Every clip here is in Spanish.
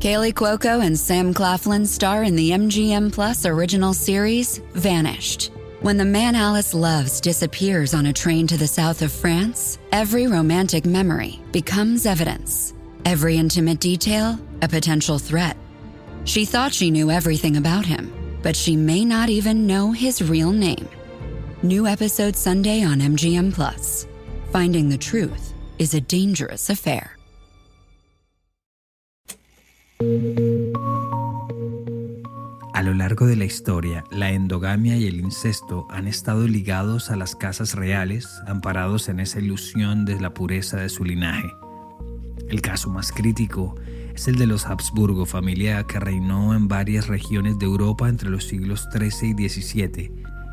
Kaylee Cuoco and Sam Claflin star in the MGM Plus original series, Vanished. When the man Alice loves disappears on a train to the south of France, every romantic memory becomes evidence. Every intimate detail, a potential threat. She thought she knew everything about him, but she may not even know his real name. New episode Sunday on MGM Plus. Finding the truth is a dangerous affair. A lo largo de la historia, la endogamia y el incesto han estado ligados a las casas reales, amparados en esa ilusión de la pureza de su linaje. El caso más crítico es el de los Habsburgo, familia que reinó en varias regiones de Europa entre los siglos XIII y XVII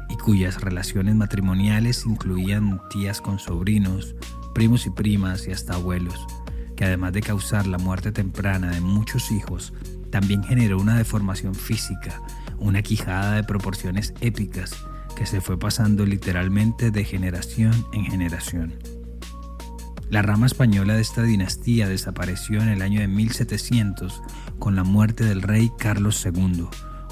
y cuyas relaciones matrimoniales incluían tías con sobrinos, primos y primas y hasta abuelos, que además de causar la muerte temprana de muchos hijos, también generó una deformación física, una quijada de proporciones épicas que se fue pasando literalmente de generación en generación. La rama española de esta dinastía desapareció en el año de 1700 con la muerte del rey Carlos II,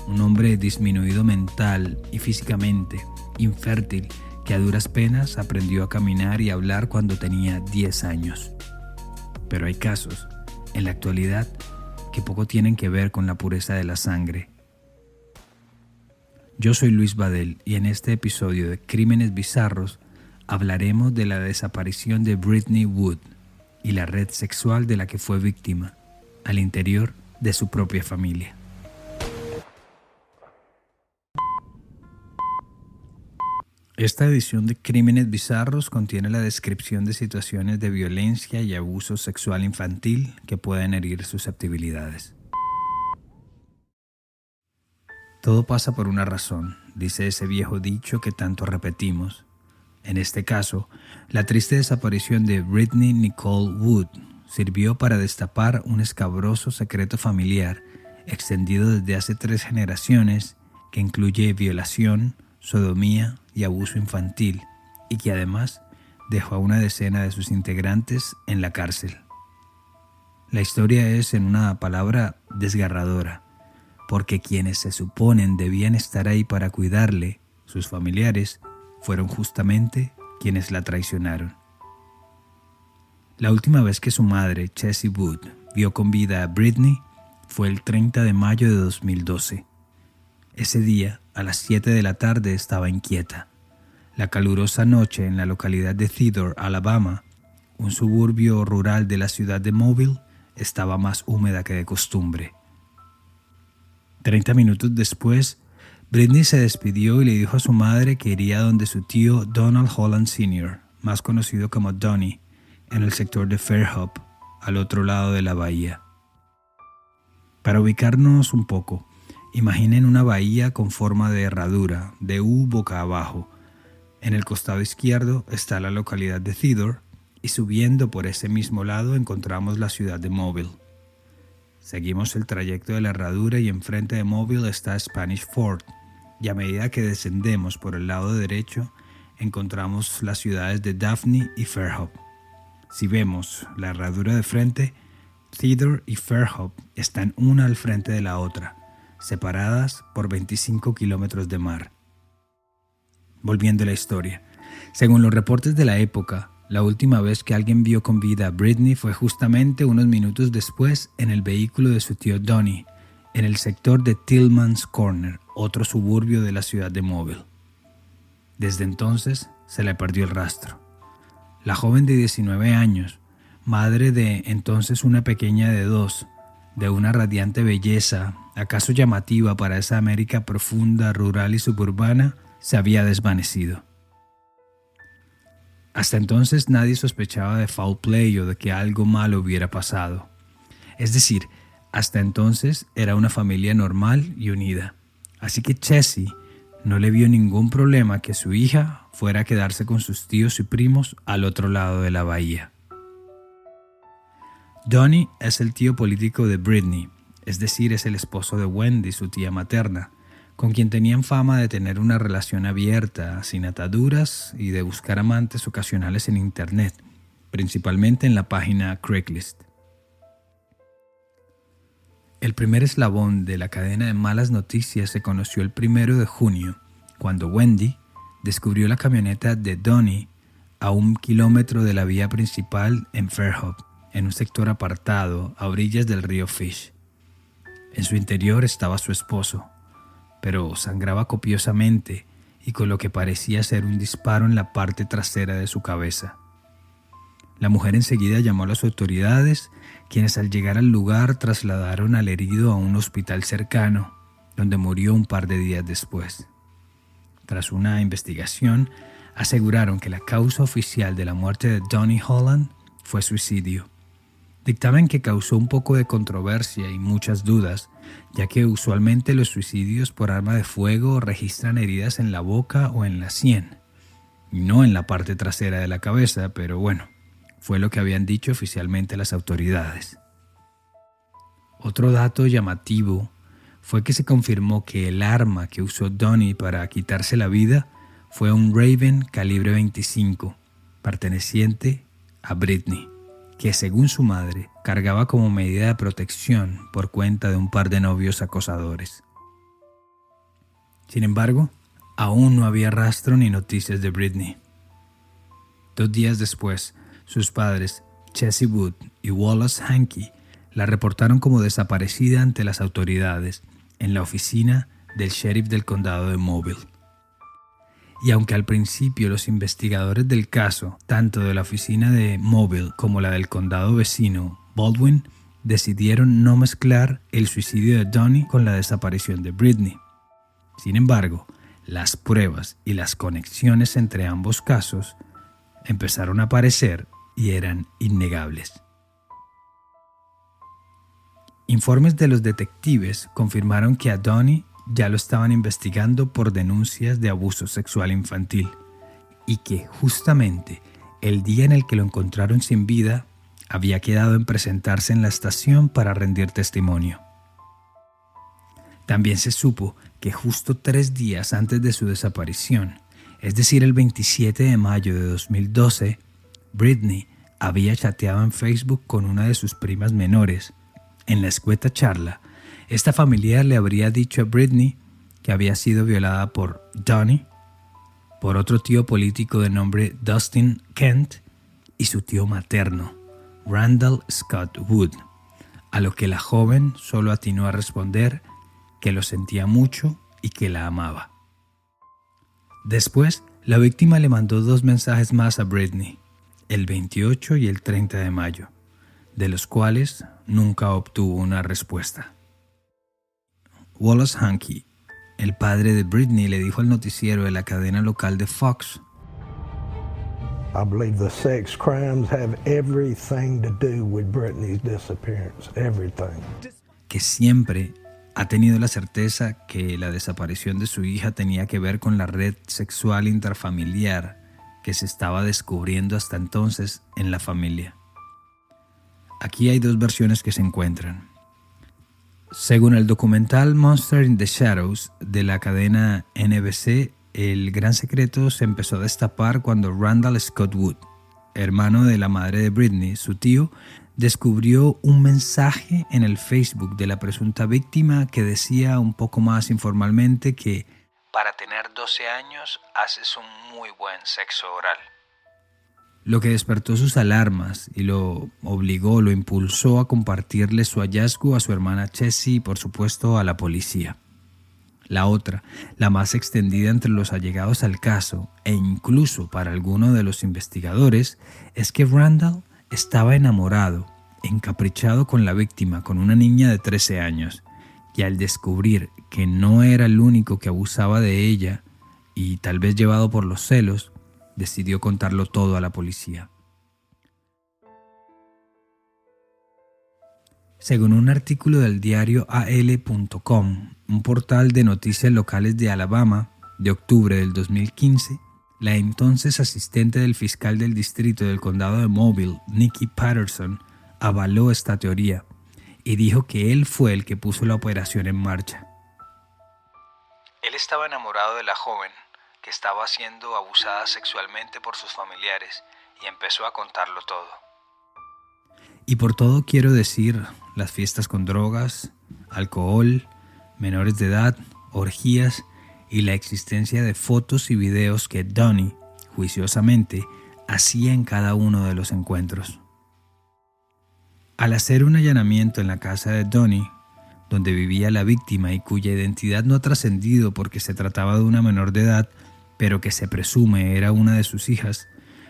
un hombre disminuido mental y físicamente, infértil, que a duras penas aprendió a caminar y hablar cuando tenía 10 años. Pero hay casos, en la actualidad, que poco tienen que ver con la pureza de la sangre. Yo soy Luis Badel y en este episodio de Crímenes Bizarros hablaremos de la desaparición de Brittany Wood y la red sexual de la que fue víctima al interior de su propia familia. Esta edición de Crímenes Bizarros contiene la descripción de situaciones de violencia y abuso sexual infantil que pueden herir susceptibilidades. Todo pasa por una razón, dice ese viejo dicho que tanto repetimos. En este caso, la triste desaparición de Brittany Nicole Wood sirvió para destapar un escabroso secreto familiar extendido desde hace 3 generaciones que incluye violación, sodomía y abuso infantil, y que además dejó a una decena de sus integrantes en la cárcel. La historia es, en una palabra, desgarradora, porque quienes se suponen debían estar ahí para cuidarle, sus familiares, fueron justamente quienes la traicionaron. La última vez que su madre, Chessie Wood, vio con vida a Brittany fue el 30 de mayo de 2012. Ese día, a las 7 de la tarde, estaba inquieta. La calurosa noche en la localidad de Theodore, Alabama, un suburbio rural de la ciudad de Mobile, estaba más húmeda que de costumbre. 30 minutos después, Brittany se despidió y le dijo a su madre que iría donde su tío Donald Holland Sr., más conocido como Donnie, en el sector de Fairhope, al otro lado de la bahía. Para ubicarnos un poco, imaginen una bahía con forma de herradura, de U boca abajo. En el costado izquierdo está la localidad de Theodore y subiendo por ese mismo lado encontramos la ciudad de Mobile. Seguimos el trayecto de la herradura y enfrente de Mobile está Spanish Fort, y a medida que descendemos por el lado derecho encontramos las ciudades de Daphne y Fairhope. Si vemos la herradura de frente, Theodore y Fairhope están una al frente de la otra, separadas por 25 kilómetros de mar. Volviendo a la historia, según los reportes de la época, la última vez que alguien vio con vida a Brittany fue justamente unos minutos después en el vehículo de su tío Donnie, en el sector de Tillman's Corner, otro suburbio de la ciudad de Mobile. Desde entonces se le perdió el rastro. La joven de 19 años, madre de entonces una pequeña de 2, de una radiante belleza, acaso llamativa para esa América profunda, rural y suburbana, se había desvanecido. Hasta entonces nadie sospechaba de foul play o de que algo malo hubiera pasado. Es decir, hasta entonces era una familia normal y unida. Así que Chessie no le vio ningún problema que su hija fuera a quedarse con sus tíos y primos al otro lado de la bahía. Donnie es el tío político de Brittany, es decir, es el esposo de Wendy, su tía materna, con quien tenían fama de tener una relación abierta, sin ataduras y de buscar amantes ocasionales en internet, principalmente en la página Craigslist. El primer eslabón de la cadena de malas noticias se conoció el 1 de junio, cuando Wendy descubrió la camioneta de Donnie a 1 kilómetro de la vía principal en Fairhope, en un sector apartado a orillas del río Fish. En su interior estaba su esposo, pero sangraba copiosamente y con lo que parecía ser un disparo en la parte trasera de su cabeza. La mujer enseguida llamó a las autoridades, quienes al llegar al lugar trasladaron al herido a un hospital cercano, donde murió un par de días después. Tras una investigación, aseguraron que la causa oficial de la muerte de Donnie Holland fue suicidio. Dictamen que causó un poco de controversia y muchas dudas, ya que usualmente los suicidios por arma de fuego registran heridas en la boca o en la sien, no en la parte trasera de la cabeza, pero bueno, fue lo que habían dicho oficialmente las autoridades. Otro dato llamativo fue que se confirmó que el arma que usó Donnie para quitarse la vida fue un Raven calibre 25, perteneciente a Britney, que según su madre cargaba como medida de protección por cuenta de un par de novios acosadores. Sin embargo, aún no había rastro ni noticias de Britney. 2 días después, sus padres, Chessie Wood y Wallace Hankey, la reportaron como desaparecida ante las autoridades en la oficina del sheriff del condado de Mobile. Y aunque al principio los investigadores del caso, tanto de la oficina de Mobile como la del condado vecino, Baldwin, decidieron no mezclar el suicidio de Donnie con la desaparición de Britney. Sin embargo, las pruebas y las conexiones entre ambos casos empezaron a aparecer y eran innegables. Informes de los detectives confirmaron que a Donnie ya lo estaban investigando por denuncias de abuso sexual infantil y que justamente el día en el que lo encontraron sin vida había quedado en presentarse en la estación para rendir testimonio. También se supo que justo 3 días antes de su desaparición, es decir, el 27 de mayo de 2012, Britney había chateado en Facebook con una de sus primas menores. En la escueta charla, esta familiar le habría dicho a Britney que había sido violada por Donnie, por otro tío político de nombre Dustin Kent y su tío materno, Randall Scott Wood, a lo que la joven solo atinó a responder que lo sentía mucho y que la amaba. Después, la víctima le mandó 2 mensajes más a Britney, el 28 y el 30 de mayo, de los cuales nunca obtuvo una respuesta. Wallace Hankey, el padre de Britney, le dijo al noticiero de la cadena local de Fox: I believe the sex crimes have everything to do with Britney's disappearance, everything. Que siempre ha tenido la certeza que la desaparición de su hija tenía que ver con la red sexual intrafamiliar que se estaba descubriendo hasta entonces en la familia. Aquí hay 2 versiones que se encuentran. Según el documental Monster in the Shadows de la cadena NBC, el gran secreto se empezó a destapar cuando Randall Scott Wood, hermano de la madre de Britney, su tío, descubrió un mensaje en el Facebook de la presunta víctima que decía un poco más informalmente que para tener 12 años haces un muy buen sexo oral. Lo que despertó sus alarmas y lo impulsó a compartirle su hallazgo a su hermana Chessie y por supuesto a la policía. La otra, la más extendida entre los allegados al caso e incluso para algunos de los investigadores, es que Randall estaba enamorado, encaprichado con la víctima, con una niña de 13 años, y al descubrir que no era el único que abusaba de ella, y tal vez llevado por los celos, decidió contarlo todo a la policía. Según un artículo del diario AL.com, un portal de noticias locales de Alabama, de octubre del 2015, la entonces asistente del fiscal del distrito del condado de Mobile, Nikki Patterson, avaló esta teoría y dijo que él fue el que puso la operación en marcha. Él estaba enamorado de la joven, que estaba siendo abusada sexualmente por sus familiares, y empezó a contarlo todo. Y por todo quiero decir las fiestas con drogas, alcohol, menores de edad, orgías y la existencia de fotos y videos que Donnie, juiciosamente, hacía en cada uno de los encuentros. Al hacer un allanamiento en la casa de Donnie, donde vivía la víctima y cuya identidad no ha trascendido porque se trataba de una menor de edad, pero que se presume era una de sus hijas,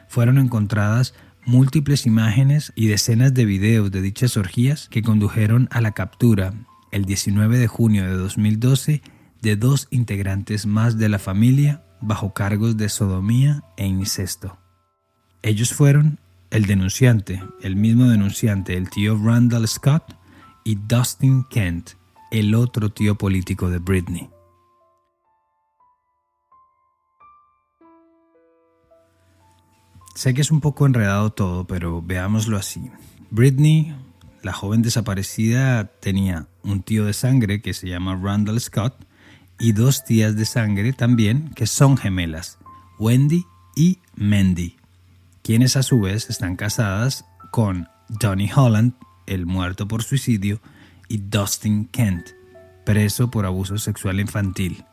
fueron encontradas múltiples imágenes y decenas de videos de dichas orgías que condujeron a la captura, el 19 de junio de 2012, de 2 integrantes más de la familia bajo cargos de sodomía e incesto. Ellos fueron el denunciante, el mismo denunciante, el tío Randall Scott, y Dustin Kent, el otro tío político de Britney. Sé que es un poco enredado todo, pero veámoslo así. Britney, la joven desaparecida, tenía un tío de sangre que se llama Randall Scott y 2 tías de sangre también que son gemelas, Wendy y Mandy, quienes a su vez están casadas con Donnie Holland, el muerto por suicidio, y Dustin Kent, preso por abuso sexual infantil.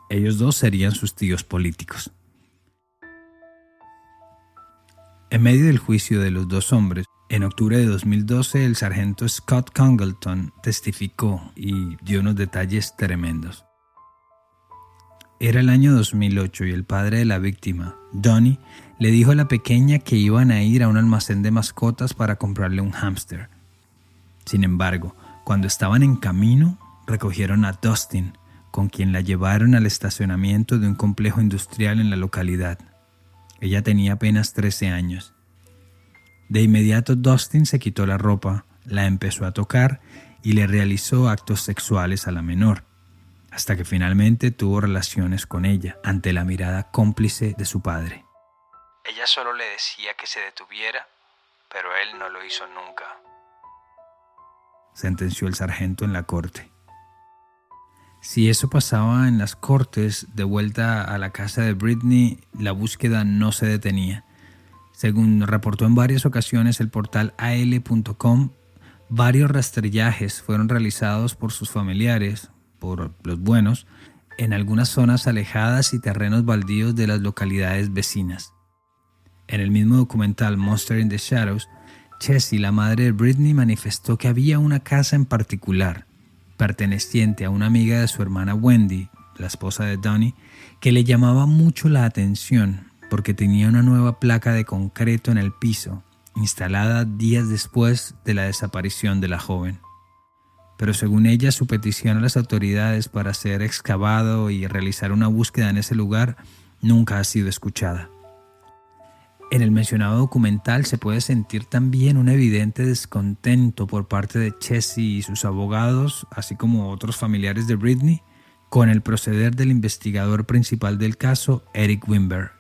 Ellos 2 serían sus tíos políticos. En medio del juicio de los 2 hombres, en octubre de 2012, el sargento Scott Congleton testificó y dio unos detalles tremendos. Era el año 2008 y el padre de la víctima, Donnie, le dijo a la pequeña que iban a ir a un almacén de mascotas para comprarle un hámster. Sin embargo, cuando estaban en camino, recogieron a Dustin, con quien la llevaron al estacionamiento de un complejo industrial en la localidad. Ella tenía apenas 13 años. De inmediato Dustin se quitó la ropa, la empezó a tocar y le realizó actos sexuales a la menor, hasta que finalmente tuvo relaciones con ella, ante la mirada cómplice de su padre. Ella solo le decía que se detuviera, pero él no lo hizo nunca, sentenció el sargento en la corte. Si eso pasaba en las cortes, de vuelta a la casa de Britney, la búsqueda no se detenía. Según reportó en varias ocasiones el portal AL.com, varios rastrillajes fueron realizados por sus familiares, por los buenos, en algunas zonas alejadas y terrenos baldíos de las localidades vecinas. En el mismo documental Monster in the Shadows, Chessie, la madre de Britney, manifestó que había una casa en particular, perteneciente a una amiga de su hermana Wendy, la esposa de Donnie, que le llamaba mucho la atención porque tenía una nueva placa de concreto en el piso, instalada días después de la desaparición de la joven. Pero según ella, su petición a las autoridades para ser excavado y realizar una búsqueda en ese lugar nunca ha sido escuchada. En el mencionado documental se puede sentir también un evidente descontento por parte de Chessie y sus abogados, así como otros familiares de Britney, con el proceder del investigador principal del caso, Eric Wimberg.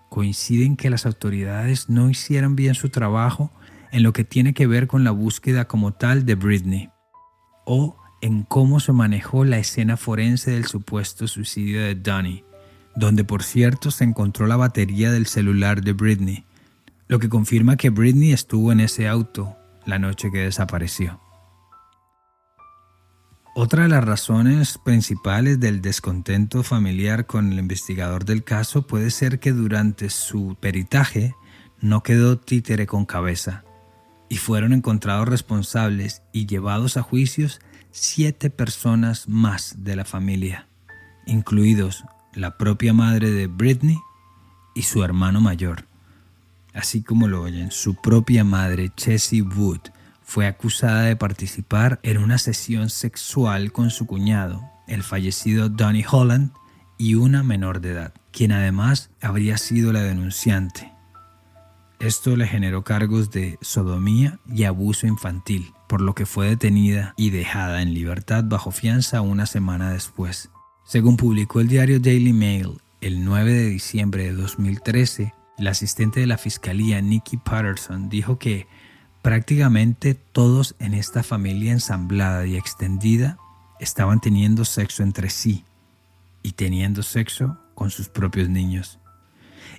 Coinciden que las autoridades no hicieron bien su trabajo en lo que tiene que ver con la búsqueda como tal de Britney, o en cómo se manejó la escena forense del supuesto suicidio de Donnie, donde por cierto se encontró la batería del celular de Britney, lo que confirma que Britney estuvo en ese auto la noche que desapareció. Otra de las razones principales del descontento familiar con el investigador del caso puede ser que durante su peritaje no quedó títere con cabeza y fueron encontrados responsables y llevados a juicios 7 personas más de la familia, incluidos la propia madre de Britney y su hermano mayor. Así como lo oyen, su propia madre, Chessie Wood, fue acusada de participar en una sesión sexual con su cuñado, el fallecido Donnie Holland, y una menor de edad, quien además habría sido la denunciante. Esto le generó cargos de sodomía y abuso infantil, por lo que fue detenida y dejada en libertad bajo fianza una semana después. Según publicó el diario Daily Mail el 9 de diciembre de 2013, el asistente de la fiscalía Nikki Patterson dijo que prácticamente todos en esta familia ensamblada y extendida estaban teniendo sexo entre sí y teniendo sexo con sus propios niños.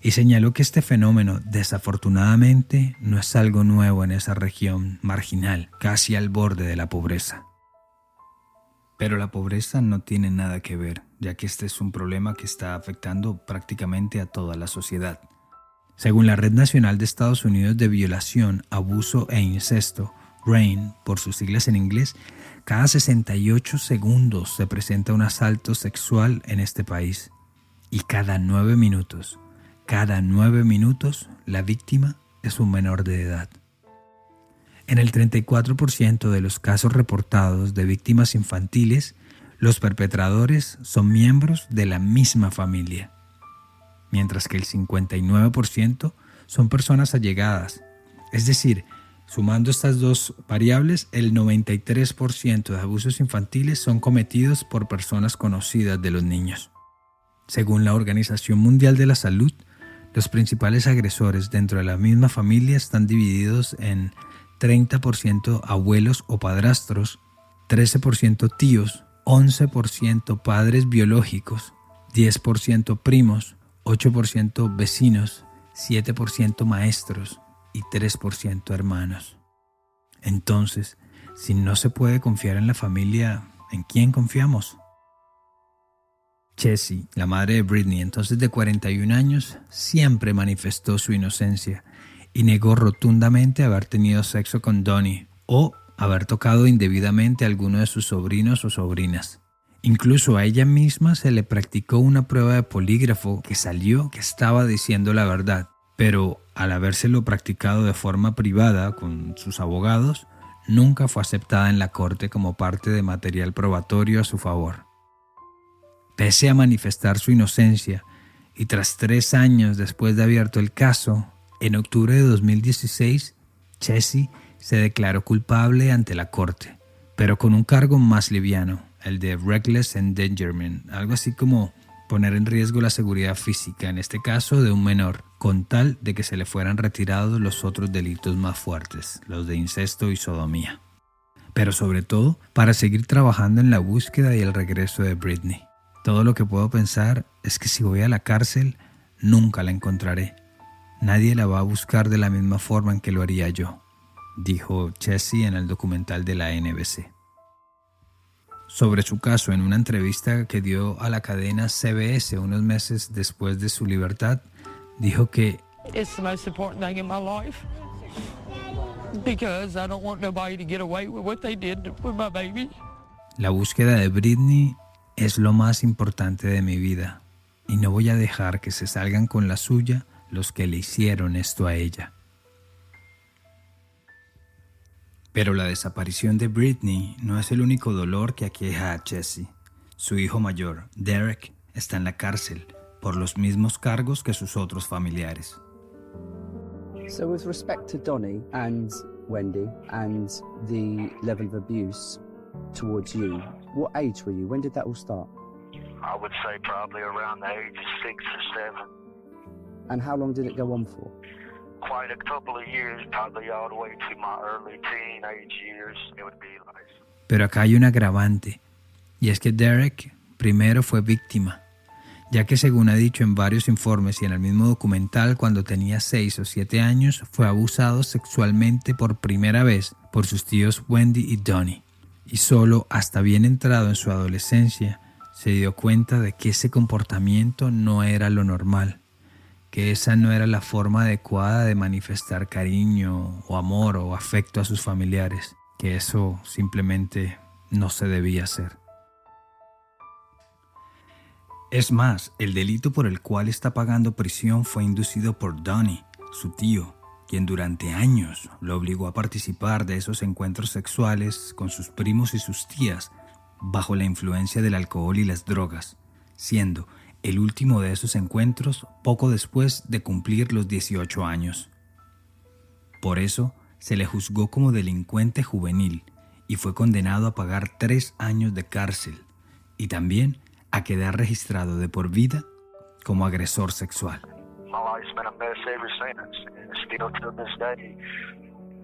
Y señaló que este fenómeno, desafortunadamente, no es algo nuevo en esa región marginal, casi al borde de la pobreza. Pero la pobreza no tiene nada que ver, ya que este es un problema que está afectando prácticamente a toda la sociedad. Según la Red Nacional de Estados Unidos de Violación, Abuso e Incesto, RAINN, por sus siglas en inglés, cada 68 segundos se presenta un asalto sexual en este país. Y cada 9 minutos, la víctima es un menor de edad. En el 34% de los casos reportados de víctimas infantiles, los perpetradores son miembros de la misma familia, mientras que el 59% son personas allegadas. Es decir, sumando estas dos variables, el 93% de abusos infantiles son cometidos por personas conocidas de los niños. Según la Organización Mundial de la Salud, los principales agresores dentro de la misma familia están divididos en 30% abuelos o padrastros, 13% tíos, 11% padres biológicos, 10% primos, 8% vecinos, 7% maestros y 3% hermanos. Entonces, si no se puede confiar en la familia, ¿en quién confiamos? Chessie, la madre de Britney, entonces de 41 años, siempre manifestó su inocencia y negó rotundamente haber tenido sexo con Donnie o haber tocado indebidamente a alguno de sus sobrinos o sobrinas. Incluso a ella misma se le practicó una prueba de polígrafo que salió que estaba diciendo la verdad, pero al habérselo practicado de forma privada con sus abogados, nunca fue aceptada en la corte como parte de material probatorio a su favor. Pese a manifestar su inocencia, y tras 3 años después de abierto el caso, en octubre de 2016, Chessie se declaró culpable ante la corte, pero con un cargo más liviano, el de reckless endangerment, algo así como poner en riesgo la seguridad física, en este caso de un menor, con tal de que se le fueran retirados los otros delitos más fuertes, los de incesto y sodomía. Pero sobre todo, para seguir trabajando en la búsqueda y el regreso de Britney. Todo lo que puedo pensar es que si voy a la cárcel, nunca la encontraré. Nadie la va a buscar de la misma forma en que lo haría yo, dijo Chessie en el documental de la NBC. Sobre su caso, en una entrevista que dio a la cadena CBS unos meses después de su libertad, dijo que It's the most important thing in my life because I don't want nobody to get away with what they did with my baby. La búsqueda de Britney es lo más importante de mi vida y no voy a dejar que se salgan con la suya los que le hicieron esto a ella. Pero la desaparición de Britney no es el único dolor que aqueja a Chessie. Su hijo mayor, Derek, está en la cárcel por los mismos cargos que sus otros familiares. So with respect to Donnie and Wendy and the level of abuse towards you, what age were you? When did that all start? I would say probably around the age of 6 or 7. And how long did it go on for? Quite a couple of years, probably all the way to my early teenage years. It would be like... Pero acá hay un agravante, y es que Derek primero fue víctima, ya que según ha dicho en varios informes y en el mismo documental, cuando tenía 6 o 7 años, fue abusado sexualmente por primera vez por sus tíos Wendy y Donnie. Y solo hasta bien entrado en su adolescencia se dio cuenta de que ese comportamiento no era lo normal, que esa no era la forma adecuada de manifestar cariño o amor o afecto a sus familiares, que eso simplemente no se debía hacer. Es más, el delito por el cual está pagando prisión fue inducido por Donnie, su tío, quien durante años lo obligó a participar de esos encuentros sexuales con sus primos y sus tías bajo la influencia del alcohol y las drogas, siendo el último de esos encuentros poco después de cumplir los 18 años. Por eso se le juzgó como delincuente juvenil y fue condenado a pagar 3 años de cárcel y también a quedar registrado de por vida como agresor sexual. My life's been a mess ever since, and still to this day,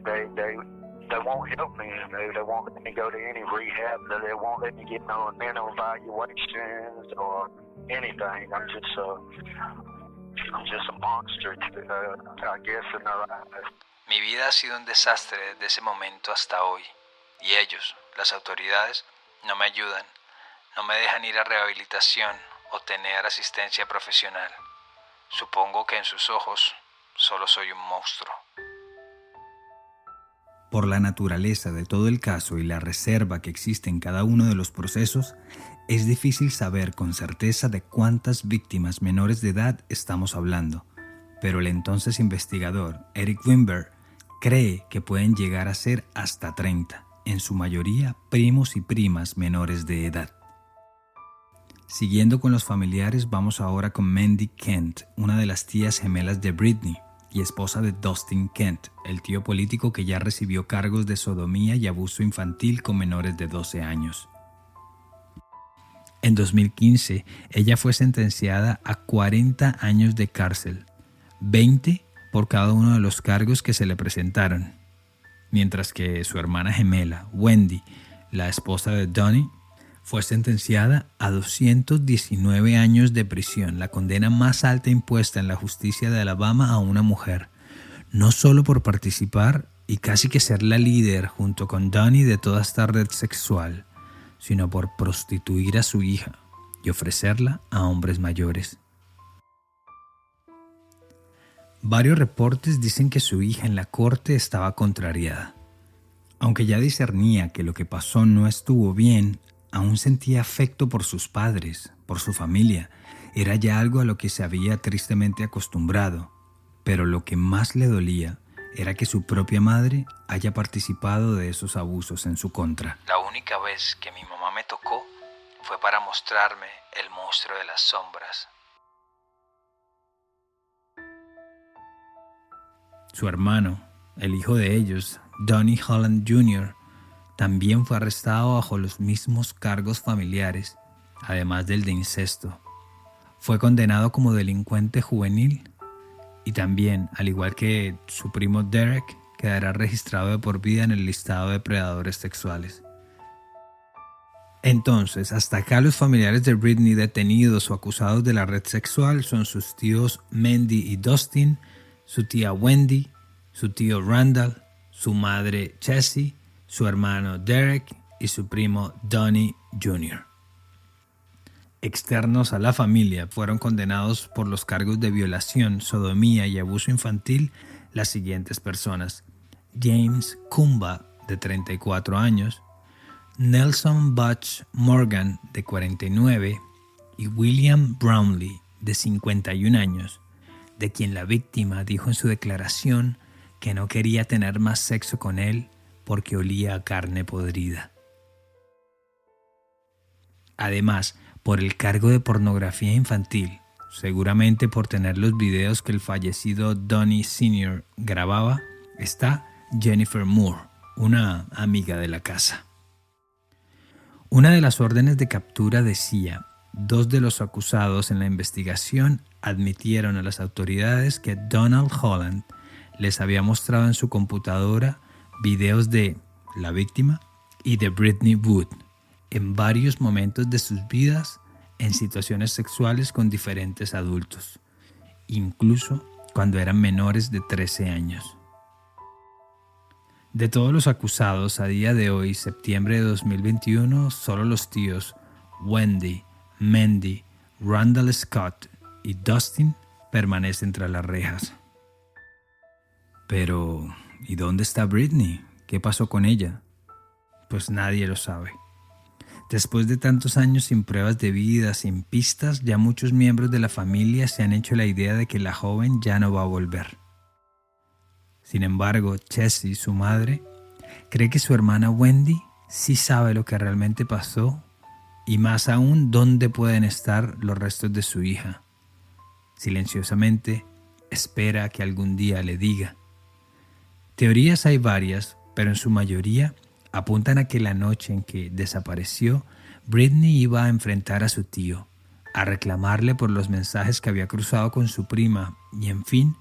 they won't help me. They won't let me go to any rehab. They won't let me get no mental evaluations or anything. I'm just a monster, I guess, in their eyes. Mi vida ha sido un desastre desde ese momento hasta hoy, y ellos, las autoridades, No me ayudan, no me dejan ir a rehabilitación o tener asistencia profesional. Supongo que en sus ojos solo soy un monstruo. Por la naturaleza de todo el caso y la reserva que existe en cada uno de los procesos, es difícil saber con certeza de cuántas víctimas menores de edad estamos hablando, pero el entonces investigador Eric Wimber cree que pueden llegar a ser hasta 30, en su mayoría primos y primas menores de edad. Siguiendo con los familiares, vamos ahora con Mandy Kent, una de las tías gemelas de Britney y esposa de Dustin Kent, el tío político que ya recibió cargos de sodomía y abuso infantil con menores de 12 años. En 2015, ella fue sentenciada a 40 años de cárcel, 20 por cada uno de los cargos que se le presentaron, mientras que su hermana gemela, Wendy, la esposa de Donnie, fue sentenciada a 219 años de prisión, la condena más alta impuesta en la justicia de Alabama a una mujer, no solo por participar y casi que ser la líder junto con Donnie de toda esta red sexual, sino por prostituir a su hija y ofrecerla a hombres mayores. Varios reportes dicen que su hija en la corte estaba contrariada. Aunque ya discernía que lo que pasó no estuvo bien, aún sentía afecto por sus padres, por su familia. Era ya algo a lo que se había tristemente acostumbrado, pero lo que más le dolía era que su propia madre haya participado de esos abusos en su contra. La única vez que mi mamá me tocó fue para mostrarme el monstruo de las sombras. Su hermano, el hijo de ellos, Donnie Holland Jr., también fue arrestado bajo los mismos cargos familiares, además del de incesto. Fue condenado como delincuente juvenil y también, al igual que su primo Derek, quedará registrado de por vida en el listado de predadores sexuales. Entonces, hasta acá los familiares de Britney detenidos o acusados de la red sexual son sus tíos Mandy y Dustin, su tía Wendy, su tío Randall, su madre Chessie, su hermano Derek y su primo Donnie Jr. Externos a la familia fueron condenados por los cargos de violación, sodomía y abuso infantil las siguientes personas: James Kumba, de 34 años, Nelson Butch Morgan, de 49, y William Brownlee, de 51 años, de quien la víctima dijo en su declaración que no quería tener más sexo con él porque olía a carne podrida. Además, por el cargo de pornografía infantil, seguramente por tener los videos que el fallecido Donnie Sr. grababa, está Jennifer Moore, una amiga de la casa. Una de las órdenes de captura decía: 2 de los acusados en la investigación admitieron a las autoridades que Donald Holland les había mostrado en su computadora videos de la víctima y de Britney Wood en varios momentos de sus vidas en situaciones sexuales con diferentes adultos, incluso cuando eran menores de 13 años. De todos los acusados a día de hoy, septiembre de 2021, solo los tíos Wendy, Mandy, Randall Scott y Dustin permanecen tras las rejas. Pero, ¿y dónde está Britney? ¿Qué pasó con ella? Pues nadie lo sabe. Después de tantos años sin pruebas de vida, sin pistas, ya muchos miembros de la familia se han hecho la idea de que la joven ya no va a volver. Sin embargo, Chessie, su madre, cree que su hermana Wendy sí sabe lo que realmente pasó y más aún dónde pueden estar los restos de su hija. Silenciosamente espera que algún día le diga. Teorías hay varias, pero en su mayoría apuntan a que la noche en que desapareció, Britney iba a enfrentar a su tío, a reclamarle por los mensajes que había cruzado con su prima y, en fin,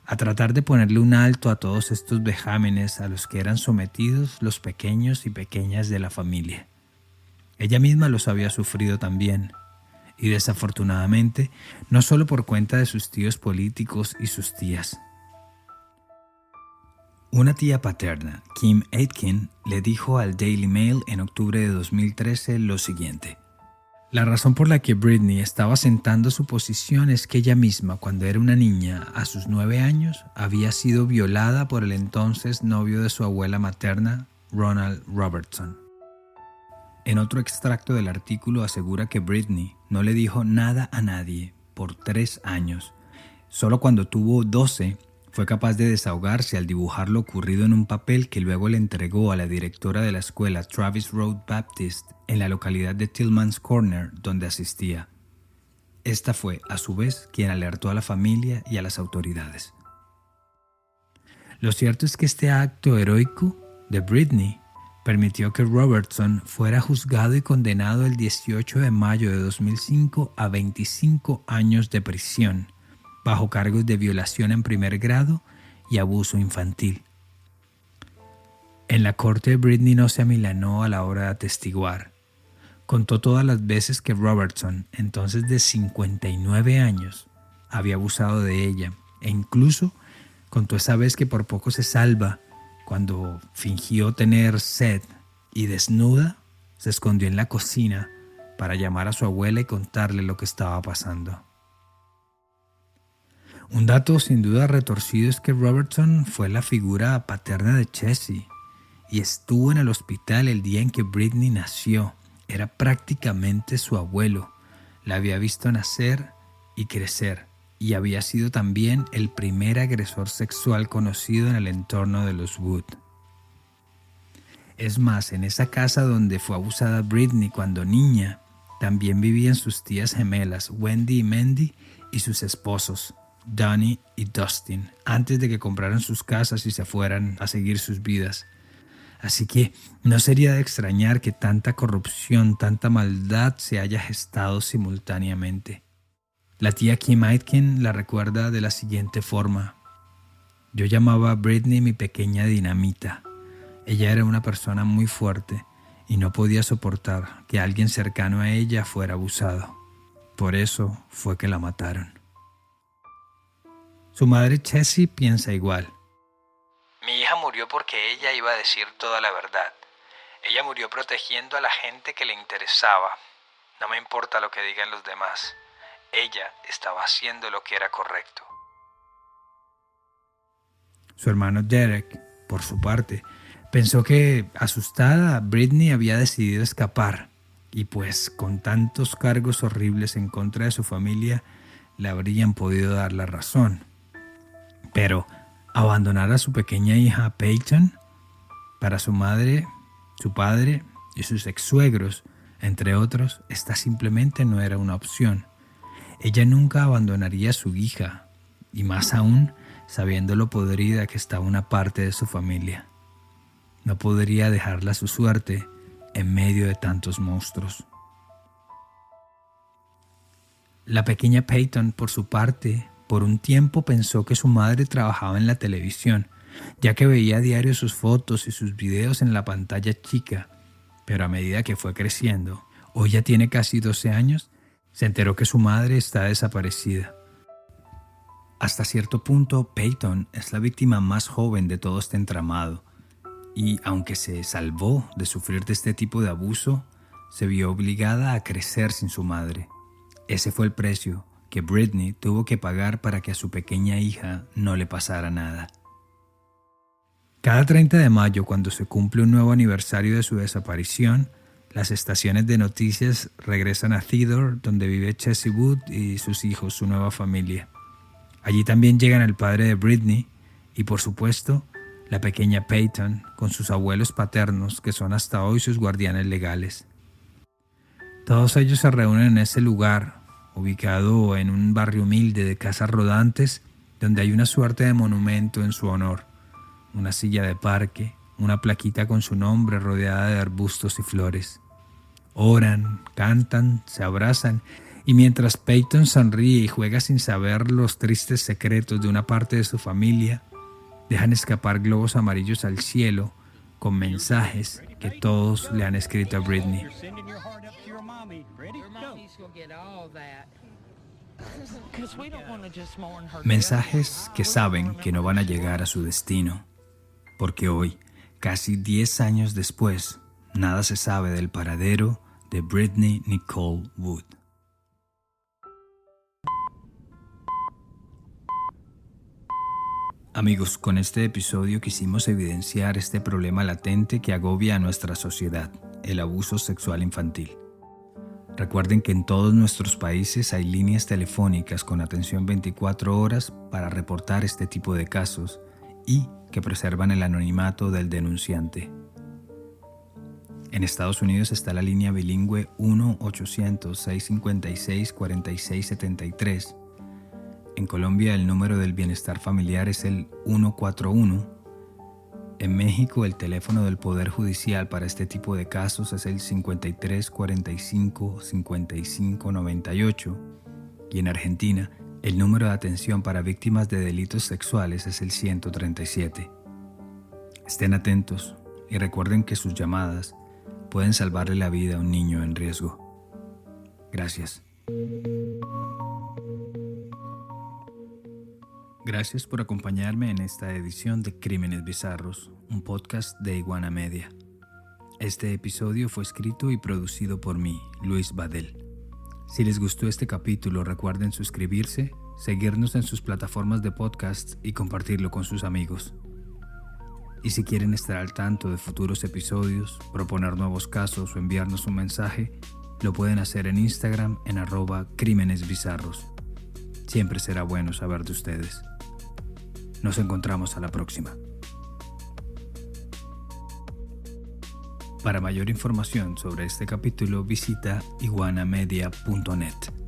a tratar de ponerle un alto a todos estos vejámenes a los que eran sometidos los pequeños y pequeñas de la familia. Ella misma los había sufrido también, y desafortunadamente no solo por cuenta de sus tíos políticos y sus tías. Una tía paterna, Kim Aitken, le dijo al Daily Mail en octubre de 2013 lo siguiente: la razón por la que Britney estaba sentando su posición es que ella misma, cuando era una niña, a sus 9 años, había sido violada por el entonces novio de su abuela materna, Ronald Robertson. En otro extracto del artículo asegura que Britney no le dijo nada a nadie por 3 años. Solo cuando tuvo 12 fue capaz de desahogarse al dibujar lo ocurrido en un papel que luego le entregó a la directora de la escuela Travis Road Baptist en la localidad de Tillman's Corner, donde asistía. Esta fue, a su vez, quien alertó a la familia y a las autoridades. Lo cierto es que este acto heroico de Britney permitió que Robertson fuera juzgado y condenado el 18 de mayo de 2005 a 25 años de prisión, bajo cargos de violación en primer grado y abuso infantil. En la corte, Britney no se amilanó a la hora de atestiguar. Contó todas las veces que Robertson, entonces de 59 años, había abusado de ella, e incluso contó esa vez que por poco se salva cuando fingió tener sed y desnuda se escondió en la cocina para llamar a su abuela y contarle lo que estaba pasando. Un dato sin duda retorcido es que Robertson fue la figura paterna de Chessie y estuvo en el hospital el día en que Britney nació. Era prácticamente su abuelo. La había visto nacer y crecer y había sido también el primer agresor sexual conocido en el entorno de los Wood. Es más, en esa casa donde fue abusada Britney cuando niña, también vivían sus tías gemelas Wendy y Mandy y sus esposos Donnie y Dustin, antes de que compraran sus casas y se fueran a seguir sus vidas. Así que no sería de extrañar que tanta corrupción, tanta maldad se haya gestado simultáneamente. La tía Kim Aitken la recuerda de la siguiente forma: yo llamaba a Britney mi pequeña dinamita. Ella era una persona muy fuerte y no podía soportar que alguien cercano a ella fuera abusado. Por eso fue que la mataron. Su madre Chessie piensa igual. Mi hija murió porque ella iba a decir toda la verdad. Ella murió protegiendo a la gente que le interesaba. No me importa lo que digan los demás. Ella estaba haciendo lo que era correcto. Su hermano Derek, por su parte, pensó que, asustada, Britney había decidido escapar y pues con tantos cargos horribles en contra de su familia le habrían podido dar la razón. Pero abandonar a su pequeña hija Peyton, para su madre, su padre y sus ex-suegros, entre otros, esta simplemente no era una opción. Ella nunca abandonaría a su hija, y más aún sabiendo lo podrida que estaba una parte de su familia. No podría dejarla a su suerte en medio de tantos monstruos. La pequeña Peyton, por su parte, por un tiempo pensó que su madre trabajaba en la televisión, ya que veía a diario sus fotos y sus videos en la pantalla chica, pero a medida que fue creciendo, hoy ya tiene casi 12 años, se enteró que su madre está desaparecida. Hasta cierto punto, Peyton es la víctima más joven de todo este entramado, y aunque se salvó de sufrir de este tipo de abuso, se vio obligada a crecer sin su madre. Ese fue el precio que Britney tuvo que pagar para que a su pequeña hija no le pasara nada. Cada 30 de mayo, cuando se cumple un nuevo aniversario de su desaparición, las estaciones de noticias regresan a Theodore, donde vive Chessie Wood y sus hijos, su nueva familia. Allí también llegan el padre de Britney y, por supuesto, la pequeña Peyton con sus abuelos paternos, que son hasta hoy sus guardianes legales. Todos ellos se reúnen en ese lugar, ubicado en un barrio humilde de casas rodantes, donde hay una suerte de monumento en su honor, una silla de parque, una plaquita con su nombre rodeada de arbustos y flores. Oran, cantan, se abrazan, y mientras Peyton sonríe y juega sin saber los tristes secretos de una parte de su familia, dejan escapar globos amarillos al cielo con mensajes que todos le han escrito a Britney. Mensajes que saben que no van a llegar a su destino, porque hoy, casi 10 años después, nada se sabe del paradero de Brittany Nicole Wood. Amigos, con este episodio quisimos evidenciar este problema latente que agobia a nuestra sociedad, el abuso sexual infantil. Recuerden que en todos nuestros países hay líneas telefónicas con atención 24 horas para reportar este tipo de casos y que preservan el anonimato del denunciante. En Estados Unidos está la línea bilingüe 1-800-656-4673. En Colombia el número del bienestar familiar es el 141. En México el teléfono del Poder Judicial para este tipo de casos es el 53 45 55 98. Y en Argentina el número de atención para víctimas de delitos sexuales es el 137. Estén atentos y recuerden que sus llamadas pueden salvarle la vida a un niño en riesgo. Gracias. Gracias por acompañarme en esta edición de Crímenes Bizarros, un podcast de Iguana Media. Este episodio fue escrito y producido por mí, Luis Badel. Si les gustó este capítulo, recuerden suscribirse, seguirnos en sus plataformas de podcast y compartirlo con sus amigos. Y si quieren estar al tanto de futuros episodios, proponer nuevos casos o enviarnos un mensaje, lo pueden hacer en Instagram en @crímenesbizarros. Siempre será bueno saber de ustedes. Nos encontramos a la próxima. Para mayor información sobre este capítulo, visita iguanamedia.net.